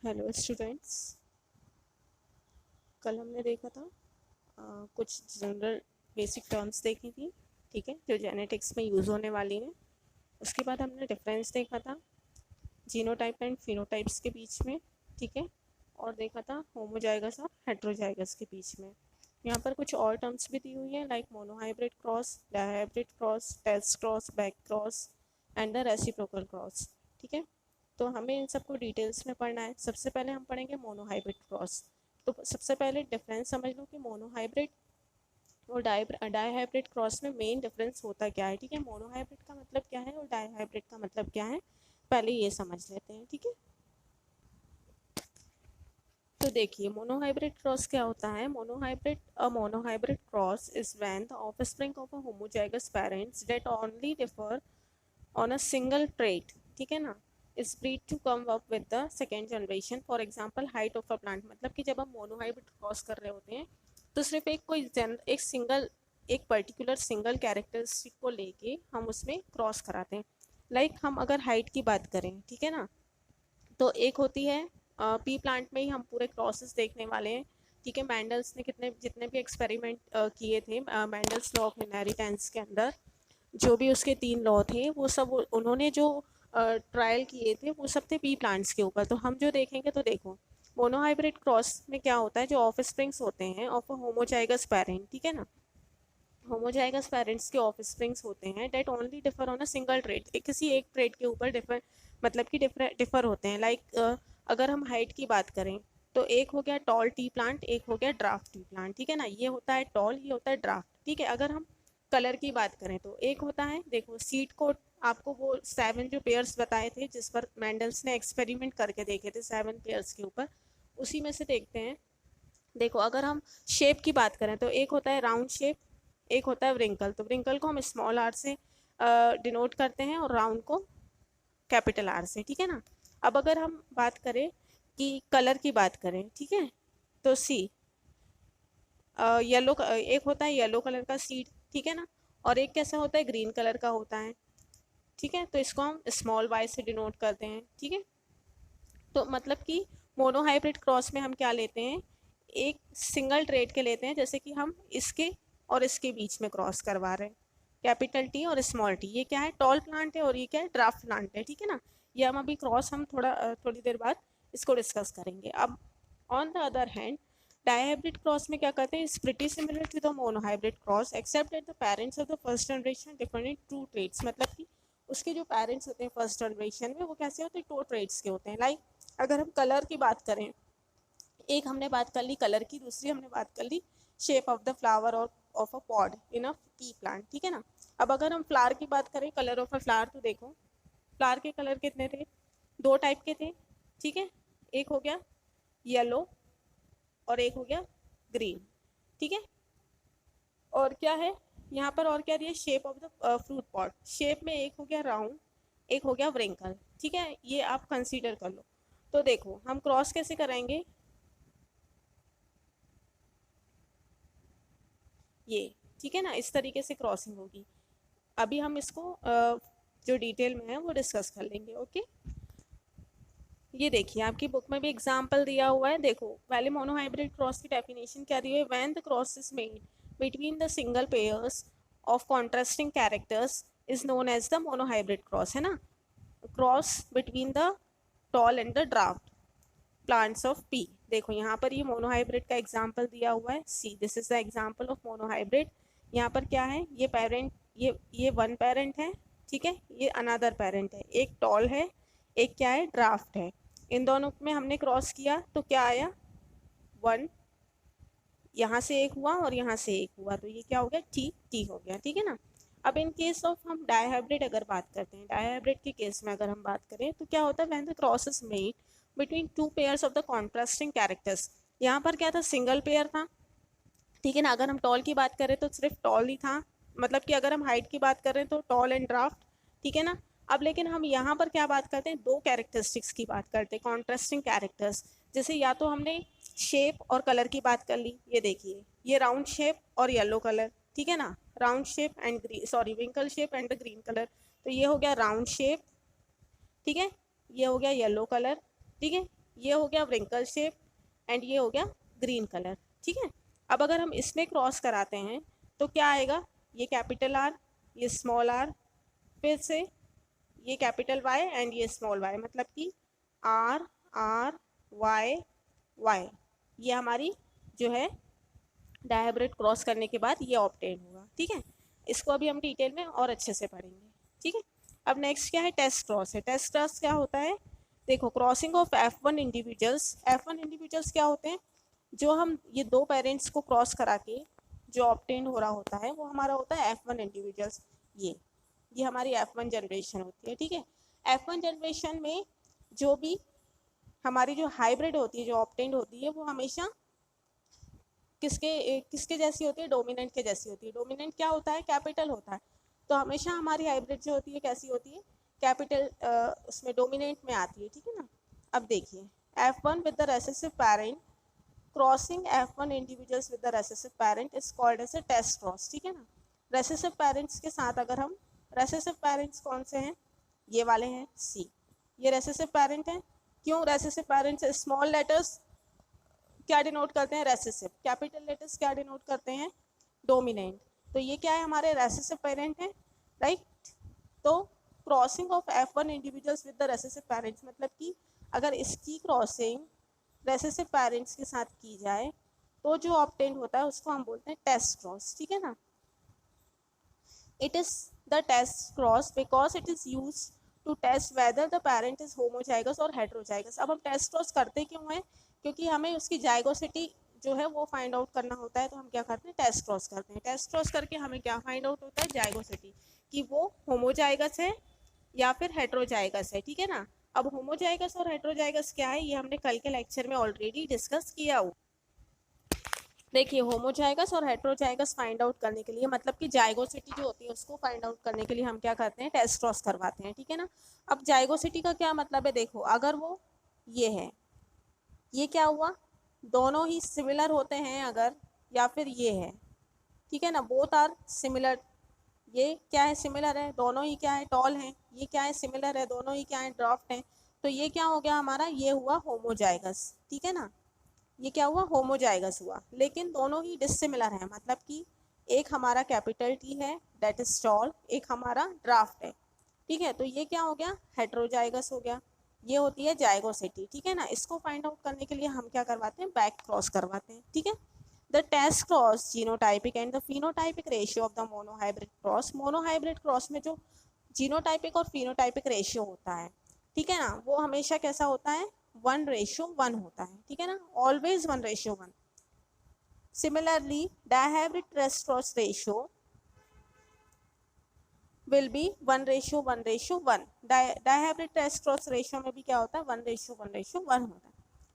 Hello students. कल हमने देखा था कुछ जनरल बेसिक टर्म्स देखी थी, ठीक है, जो जेनेटिक्स में यूज़ होने वाली हैं। उसके बाद हमने डिफरेंस देखा था जीनोटाइप एंड फिनोटाइप्स के बीच में, ठीक है, और देखा था होमोजाइगस और हेट्रोजाइगस के बीच में। यहाँ पर कुछ और टर्म्स भी दी हुई हैं like monohybrid cross, dihybrid cross, test cross, back cross and the reciprocal cross, ठीक है। तो हमें इन सबको डिटेल्स में पढ़ना है। सबसे पहले हम पढ़ेंगे मोनोहाइब्रिड क्रॉस। तो सबसे पहले डिफरेंस समझ लो कि मोनोहाइब्रिड और डाईहाइब्रिड क्रॉस में मेन डिफरेंस होता क्या है, ठीक है। मोनोहाइब्रिड का मतलब क्या है और डाईहाइब्रिड का मतलब क्या है, पहले ये समझ लेते हैं, ठीक है। तो देखिए मोनोहाइब्रिड क्रॉस क्या होता है। Monohybrid cross is when the offspring of a homozygous parents that only differ on a single trait, ठीक है ना, is breed to come up with the second generation. For example height of a plant, मतलब कि जब हम monohybrid cross कर रहे होते हैं तो सिर्फ एक पर्टिकुलर सिंगल कैरेक्टरिस्टिक को लेके हम उसमें क्रॉस कराते हैं। लाइक हम अगर हाइट की बात करें, ठीक है ना, तो एक होती है पी प्लांट में ही हम पूरे क्रॉसेस देखने वाले हैं, ठीक है। मैंडल्स ने कितने जितने भी एक्सपेरिमेंट किए थे मैंडल्स लॉ ऑफ इनहेरिटेंस के अंदर, जो भी उसके 3 लॉ थे वो सब उन्होंने जो ट्रायल किए थे वो सब थे पी प्लांट्स के ऊपर। तो हम जो देखेंगे तो देखो मोनोहाइब्रिड क्रॉस में क्या होता है, जो ऑफ स्प्रिंग्स होते हैं ऑफ अ होमोजाइगस पेरेंट, ठीक है ना, होमोजाइगस पेरेंट्स के ऑफ स्प्रिंग्स होते हैं that only differ on a single trait, किसी एक ट्रेट के ऊपर डिफर, मतलब कि डिफर होते हैं। लाइक अगर हम हाइट की बात करें तो एक हो गया टॉल टी प्लांट, एक हो गया ड्राफ्ट टी प्लांट, ठीक है ना, ये होता है टॉल, ये होता है ड्राफ्ट, ठीक है। अगर हम कलर की बात करें तो एक होता है, देखो सीड कोट, आपको वो 7 जो पेयर्स बताए थे जिस पर मैंडल्स ने एक्सपेरिमेंट करके देखे थे 7 पेयर्स के ऊपर, उसी में से देखते हैं। देखो अगर हम शेप की बात करें तो एक होता है राउंड शेप, एक होता है व्रिंकल। तो व्रिंकल को हम स्मॉल आर से डिनोट करते हैं और राउंड को कैपिटल आर से, ठीक है ना। अब अगर हम बात करें कि कलर की बात करें, ठीक है, तो सी येलो, एक होता है येलो कलर का सीड, ठीक है ना, और एक कैसा होता है ग्रीन कलर का होता है, ठीक है। तो इसको हम स्मॉल वाई से डिनोट करते हैं, ठीक है। तो मतलब कि मोनोहाइब्रिड क्रॉस में हम क्या लेते हैं, एक सिंगल ट्रेट के लेते हैं, जैसे कि हम इसके और इसके बीच में क्रॉस करवा रहे हैं, कैपिटल टी और स्मॉल टी। ये क्या है, टॉल प्लांट है और ये क्या है, ड्राफ्ट प्लांट है, ठीक है ना। ये हम अभी क्रॉस हम थोड़ी देर बाद इसको डिस्कस करेंगे। अब on the other hand dihybrid cross में क्या करते हैं, is pretty similar to the monohybrid cross except that the parents of the first generation differ in two traits, मतलब कि उसके जो पेरेंट्स होते हैं फर्स्ट जनरेशन में वो कैसे होते हैं, 2 ट्रेट्स के होते हैं। लाइक अगर हम कलर की बात करें, एक हमने बात कर ली कलर की, दूसरी हमने बात कर ली शेप ऑफ द फ्लावर और of a pod in a P plant, ठीक है ना। अब अगर हम फ्लावर की बात करें, कलर ऑफ अ फ्लावर, तो देखो फ्लावर के कलर कितने थे, 2 टाइप के थे, ठीक है। एक हो गया येलो और एक हो गया ग्रीन, ठीक है। और क्या है यहाँ पर, और क्या दिया, shape of the fruit pot, shape में एक हो गया राउंड, एक हो गया व्रिंकल, ठीक है, ये आप कंसीडर कर लो। तो देखो हम क्रॉस कैसे कराएंगे, ये, ठीक है ना, इस तरीके से क्रॉसिंग होगी। अभी हम इसको जो डिटेल में है वो डिस्कस कर लेंगे, ओके। ये देखिए आपकी बुक में भी एग्जाम्पल दिया हुआ है, देखो पहले मोनोहाइब्रिड क्रॉस की डेफिनेशन क्या दी हुई है, when the cross is made between the single pairs of contrasting characters is known as the monohybrid cross, है ना। Cross between the tall and the dwarf plants of pea. देखो यहाँ पर ये मोनोहाइब्रिड का एग्जाम्पल दिया हुआ है, see this is the example of monohybrid. यहाँ पर क्या है, ये पेरेंट, ये वन पेरेंट है, ठीक है, ये अनदर पेरेंट है, एक टॉल है, एक क्या है, ड्राफ्ट है। इन दोनों में हमने क्रॉस किया तो क्या आया, 1, यहाँ से एक हुआ और यहाँ से एक हुआ, तो ये क्या हो गया, टी टी हो गया, ठीक है ना। अब इन केस ऑफ हम डायहाइब्रिड अगर बात करते हैं, डायहाइब्रिड के केस में अगर हम बात करें तो क्या होता है, when the cross is made between 2 pairs of the contrasting characters. यहाँ पर क्या था, सिंगल पेयर था, ठीक है ना। अगर हम टॉल की बात करें तो सिर्फ टॉल ही था, मतलब कि अगर हम हाइट की बात करें तो टॉल एंड ड्राफ्ट, ठीक है ना। अब लेकिन हम यहाँ पर क्या बात करते हैं, 2 कैरेक्टरिस्टिक्स की बात करते हैं, कॉन्ट्रास्टिंग कैरेक्टर्स। जैसे या तो हमने शेप और कलर की बात कर ली, ये देखिए ये राउंड शेप और येलो कलर, ठीक है ना, round shape and green, sorry wrinkle shape and green colour. तो ये हो गया राउंड शेप, ठीक है, ये हो गया येलो कलर, ठीक है, ये हो गया व्रिंकल शेप एंड ये हो गया ग्रीन कलर, ठीक है। अब अगर हम इसमें क्रॉस कराते हैं तो क्या आएगा, ये कैपिटल आर, ये स्मॉल आर, फिर से ये कैपिटल वाई एंड ये स्मॉल वाई, मतलब कि आर आर वाई वाई, ये हमारी जो है डायहाइब्रिड क्रॉस करने के बाद ये ऑब्टेन होगा, ठीक है। इसको अभी हम डिटेल में और अच्छे से पढ़ेंगे, ठीक है। अब नेक्स्ट क्या है, टेस्ट क्रॉस है। टेस्ट क्रॉस क्या होता है, देखो crossing of F1 individuals, F1 individuals क्या होते हैं, जो हम ये दो पेरेंट्स को क्रॉस करा के जो ऑब्टेन हो रहा होता है वो हमारा होता है F1 इंडिविजुअल्स। ये हमारी F1 जनरेशन होती है, ठीक है। F1 जनरेशन में जो भी हमारी जो हाइब्रिड होती है, जो ऑब्टेन्ड होती है, वो हमेशा किसके जैसी होती है, डोमिनेंट के जैसी होती है। डोमिनेंट क्या होता है, कैपिटल होता है, तो हमेशा हमारी हाइब्रिड जो होती है कैसी होती है, कैपिटल उसमें डोमिनेंट में आती है, ठीक है ना। अब देखिए F1 with the recessive parent crossing F1 individuals with the recessive parent is called as a test cross, ठीक है ना। रेसेसिव पेरेंट्स के साथ अगर हम, रेसेसिव पेरेंट्स कौन से हैं, ये वाले हैं सी, ये रेसेसिव पेरेंट हैं। क्यों रेसेसिव पेरेंट्स, स्मॉल लेटर्स क्या डिनोट करते हैं, रेसेसिव, कैपिटल लेटर्स क्या डिनोट करते हैं, डोमिनेंट, तो ये क्या है, हमारे रेसेसिव पेरेंट है, राइट। तो crossing of F1 individuals with the recessive parents, मतलब कि अगर इसकी क्रॉसिंग रेसेसिव पेरेंट्स के साथ की जाए तो जो ऑब्टेन होता है उसको हम बोलते हैं टेस्ट क्रॉस, ठीक है ना। It is the test cross because it is use to test whether the parent is homozygous और हेट्रोजाइगस। अब हम टेस्ट क्रॉस करते क्यों हैं, क्योंकि हमें उसकी जाइगोसिटी जो है वो फाइंड आउट करना होता है, तो हम क्या करते हैं, टेस्ट क्रॉस करते हैं। टेस्ट क्रॉस करके हमें क्या फाइंड आउट होता है, जाइगोसिटी, कि वो होमोजाइगस है या फिर हेट्रोजाइगस है, ठीक है ना। अब होमोजाइगस और हेट्रोजाइगस क्या है, ये हमने कल के लेक्चर में ऑलरेडी डिस्कस किया हुआ। देखिए होमोजाइगस और हेट्रोजाइगस फाइंड आउट करने के लिए, मतलब कि जाइगोसिटी जो होती है उसको फाइंड आउट करने के लिए हम क्या करते हैं, टेस्ट क्रॉस करवाते हैं, ठीक है ना। अब जाइगोसिटी का क्या मतलब है, देखो अगर वो ये है, ये क्या हुआ, दोनों ही सिमिलर होते हैं अगर, या फिर ये है, ठीक है ना, बोथ आर सिमिलर, ये क्या है, सिमिलर है, दोनों ही क्या है, टॉल हैं, ये क्या है, सिमिलर है, दोनों ही क्या है, ड्राफ्ट हैं, तो ये क्या हो गया हमारा, ये हुआ होमोजाइगस, ठीक है ना। ये क्या हुआ, होमोजाइगस हुआ, लेकिन दोनों ही डिसिमिलर हैं, मतलब कि एक हमारा कैपिटल टी है दैट इज टॉल, एक हमारा ड्राफ्ट है, ठीक है। तो ये क्या हो गया, हेट्रोजाइगस हो गया, ये होती है जाइगोसिटी, ठीक है ना। इसको फाइंड आउट करने के लिए हम क्या करवाते हैं, बैक क्रॉस करवाते हैं, ठीक है। The test cross genotypic and the phenotypic ratio of the monohybrid cross, monohybrid cross में जो जीनोटाइपिक और फिनोटाइपिक रेशियो होता है, ठीक है ना, वो हमेशा कैसा होता है, 1:1 होता है, ठीक है ना, always 1:1। Similarly dihybrid test cross ratio will be 1:1:1। Dihybrid test cross ratio में भी क्या होता है, 1:1:1 होता है,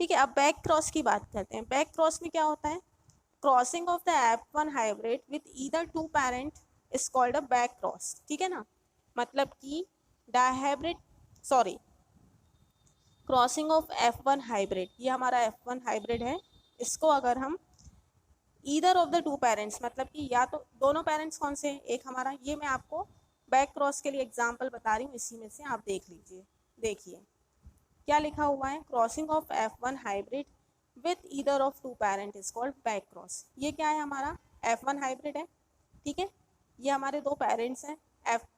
ठीक है। अब बैक क्रॉस की बात करते हैं। बैक क्रॉस में क्या होता है, crossing of the F1 hybrid with either two parent is called a back cross, ठीक है ना। मतलब कि dihybrid, sorry, crossing of F1 hybrid, ये हमारा F1 हाइब्रिड है, इसको अगर हम either of the two parents, मतलब कि या तो दोनों पेरेंट्स कौन से हैं, एक हमारा, ये मैं आपको बैक क्रॉस के लिए एग्जांपल बता रही हूँ, इसी में से आप देख लीजिए। देखिए क्या लिखा हुआ है, crossing of F1 hybrid with either of two parent is called back cross. ये क्या है, हमारा F1 हाइब्रिड है, ठीक है, ये हमारे दो पेरेंट्स हैं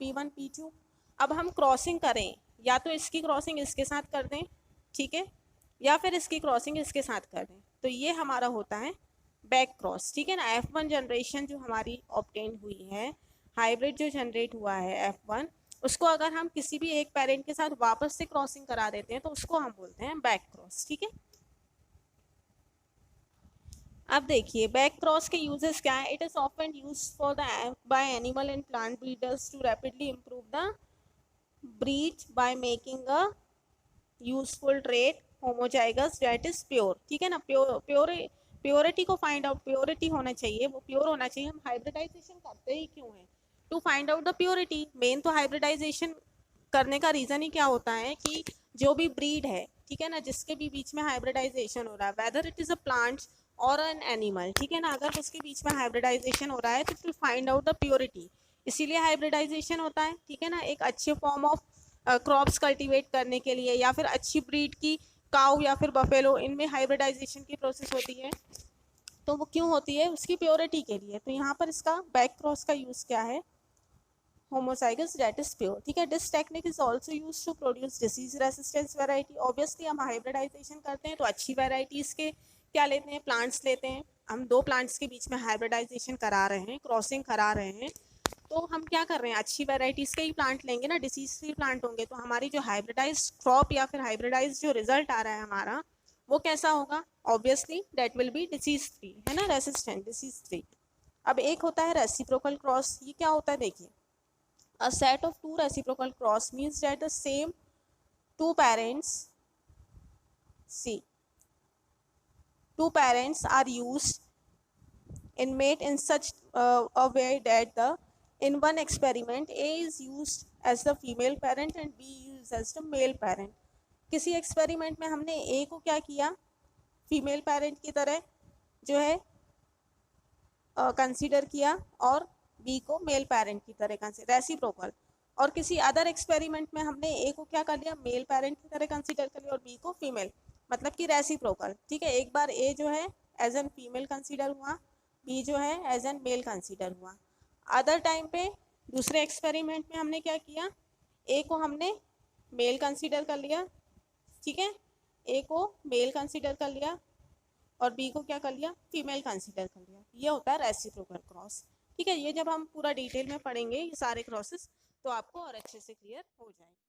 P1 P2। अब हम क्रॉसिंग करें, या तो इसकी क्रॉसिंग इसके साथ कर दें, ठीक है, या फिर इसकी क्रॉसिंग इसके साथ कर दें, तो ये हमारा होता है बैक क्रॉस, ठीक है ना। F1 जनरेशन जो हमारी ऑब्टेन हुई है, हाइब्रिड जो जनरेट हुआ है F1, उसको अगर हम किसी भी एक पेरेंट के साथ वापस से क्रॉसिंग करा देते हैं तो उसको हम बोलते हैं बैक क्रॉस, ठीक है। अब देखिए बैक क्रॉस के यूजेस क्या है, it is often use for the by animal and plant breeders to rapidly improve the breed by making a useful trait homozygous that is pure, ठीक है ना। प्योरिटी को फाइंड आउट, प्योरिटी होना चाहिए, वो प्योर होना चाहिए। हम हाइब्रिडाइजेशन करते ही क्यों है, to find out the purity. Main तो हाइब्रिडाइजेशन करने का रीजन ही क्या होता है कि जो भी ब्रीड है, ठीक है ना, जिसके भी बीच में हाइब्रिडाइजेशन हो रहा है, whether it is a plant और एन एनिमल, ठीक है ना, अगर उसके बीच में हाइब्रिडाइजेशन हो रहा है तो to find out the purity, इसीलिए हाइब्रिडाइजेशन होता है, ठीक है ना। एक अच्छे फॉर्म ऑफ क्रॉप्स कल्टीवेट करने के लिए या फिर अच्छी ब्रीड की काऊ या फिर बफेलो, इनमें हाइब्रिडाइजेशन की प्रोसेस होती है, तो वो क्यों होती है? उसकी प्योरिटी के लिए। तो यहाँ पर इसका बैक क्रॉस का यूज़ क्या है? homozygous that is pure, ठीक है। This technique is also use to produce disease resistance variety. Obviously हम हाइब्रिडाइजेशन करते हैं तो अच्छी वेराइटीज के क्या लेते हैं? प्लांट्स लेते हैं। हम दो प्लांट्स के बीच में हाइब्रिडाइजेशन करा रहे हैं, क्रॉसिंग करा रहे हैं, तो हम क्या कर रहे हैं? अच्छी वेराइटीज के ही प्लांट लेंगे ना, डिसीज फ्री प्लांट होंगे, तो हमारी जो हाइब्रिडाइज क्रॉप या फिर हाइब्रिडाइज जो रिजल्ट आ रहा है हमारा, वो कैसा होगा? Obviously that will be disease free, है ना, रेसिस्टेंट, डिसीज फ्री। अब एक होता है रेसिप्रोकल क्रॉस। ये क्या होता है? देखिए, a set of two reciprocal cross means that the same two parents, see, two parents are used in mate in such a way that the in one experiment A is used as the female parent and B used as the male parent। किसी experiment में हमने ए को क्या किया? Female parent की तरह जो है कंसीडर किया, और बी को मेल पेरेंट की तरह कंसीडर, रेसिप्रोकल। और किसी अदर एक्सपेरिमेंट में हमने ए को क्या कर लिया? मेल पेरेंट की तरह कंसीडर कर लिया, और बी को फीमेल, मतलब कि रेसिप्रोकल, ठीक है। एक बार ए जो है एज एन फीमेल कंसीडर हुआ, बी जो है एज एन मेल कंसीडर हुआ। अदर टाइम पे दूसरे एक्सपेरिमेंट में हमने क्या किया? ए को हमने मेल कंसीडर कर लिया, ठीक है, ए को मेल कंसीडर कर लिया, और बी को क्या कर लिया? फीमेल कंसीडर कर लिया। ये होता है रेसिप्रोकल क्रॉस, ठीक है। ये जब हम पूरा डिटेल में पढ़ेंगे ये सारे क्रॉसेस, तो आपको और अच्छे से क्लियर हो जाएंगे।